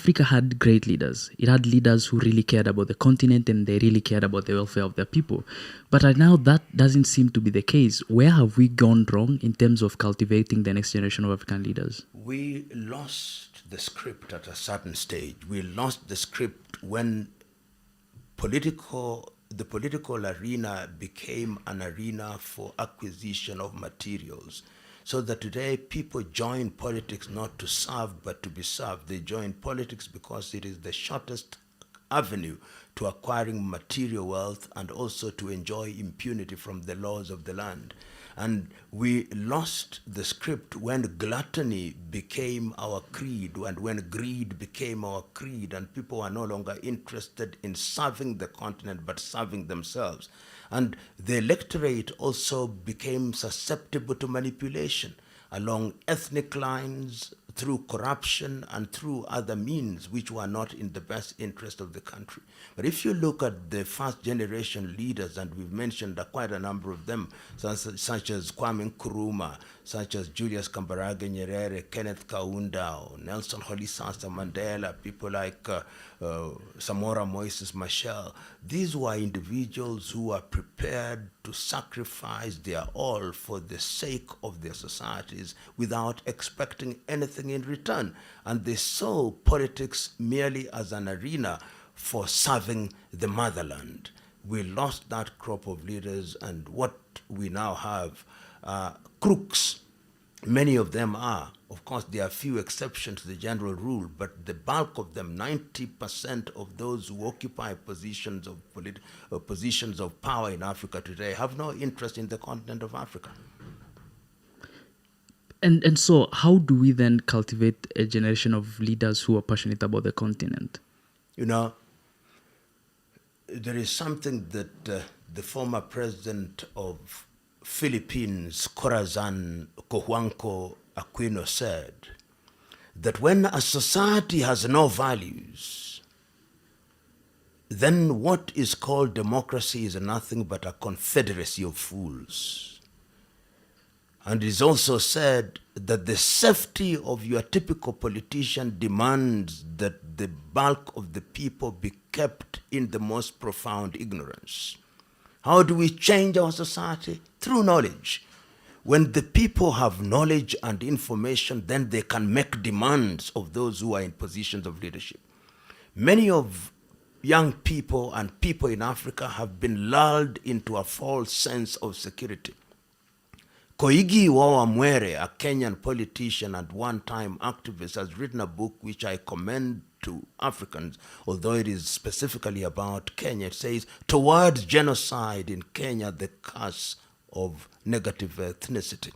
Africa had great leaders. It had leaders who really cared about the continent and they really cared about the welfare of their people. But right now, that doesn't seem to be the case. Where have we gone wrong in terms of cultivating the next generation of African leaders? We lost the script at a certain stage. We lost the script when the political arena became an arena for acquisition of materials. So that today people join politics not to serve but to be served. They join politics because it is the shortest avenue to acquiring material wealth and also to enjoy impunity from the laws of the land. And we lost the script when gluttony became our creed and when greed became our creed, and people are no longer interested in serving the continent but serving themselves. And the electorate also became susceptible to manipulation along ethnic lines, through corruption and through other means which were not in the best interest of the country. But if you look at the first generation leaders, and we've mentioned quite a number of them, such as Kwame Nkrumah, such as Julius Kambarage Nyerere, Kenneth Kaunda, Nelson Rolihlahla Mandela, people like Samora Moises Machel, these were individuals who were prepared to sacrifice their all for the sake of their societies without expecting anything in return. And they saw politics merely as an arena for serving the motherland. We lost that crop of leaders, and what we now have are crooks. Many of them are. Of course, there are few exceptions to the general rule, but the bulk of them, 90% of those who occupy positions of power in Africa today, have no interest in the continent of Africa. And so how do we then cultivate a generation of leaders who are passionate about the continent? You know, there is something that the former president of Philippines, Corazon Cojuangco Aquino, said, that when a society has no values, then what is called democracy is nothing but a confederacy of fools. And it is also said that the safety of your typical politician demands that the bulk of the people be kept in the most profound ignorance. How do we change our society? Through knowledge. When the people have knowledge and information, then they can make demands of those who are in positions of leadership. Many of young people and people in Africa have been lulled into a false sense of security. Koigi Wawamwere, a Kenyan politician and one-time activist, has written a book which I commend to Africans, although it is specifically about Kenya. It says, "Towards Genocide in Kenya, the Curse of Negative Ethnicity."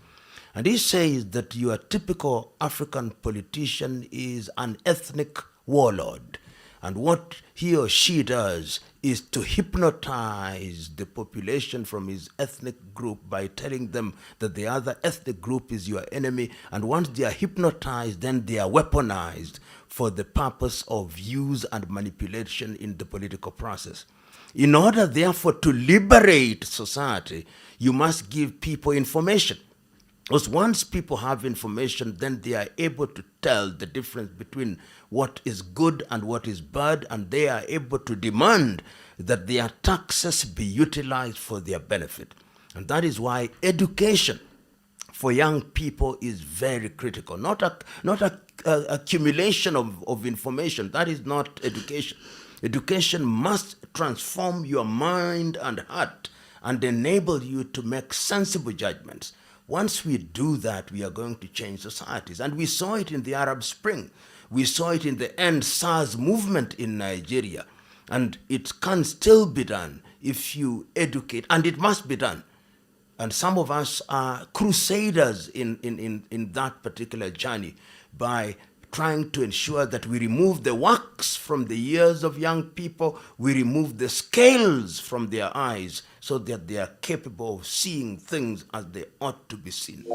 And he says that your typical African politician is an ethnic warlord. And what he or she does is to hypnotize the population from his ethnic group by telling them that the other ethnic group is your enemy. And once they are hypnotized, then they are weaponized for the purpose of use and manipulation in the political process. In order, therefore, to liberate society, you must give people information. Because once people have information, then they are able to tell the difference between what is good and what is bad, and they are able to demand that their taxes be utilized for their benefit. And that is why education for young people is very critical. Not a accumulation of information. That is not education. Education must transform your mind and heart and enable you to make sensible judgments. Once we do that, we are going to change societies. And we saw it in the Arab Spring. We saw it in the End SARS movement in Nigeria. And it can still be done if you educate, and it must be done. And some of us are crusaders in that particular journey by trying to ensure that we remove the wax from the ears of young people, we remove the scales from their eyes so that they are capable of seeing things as they ought to be seen.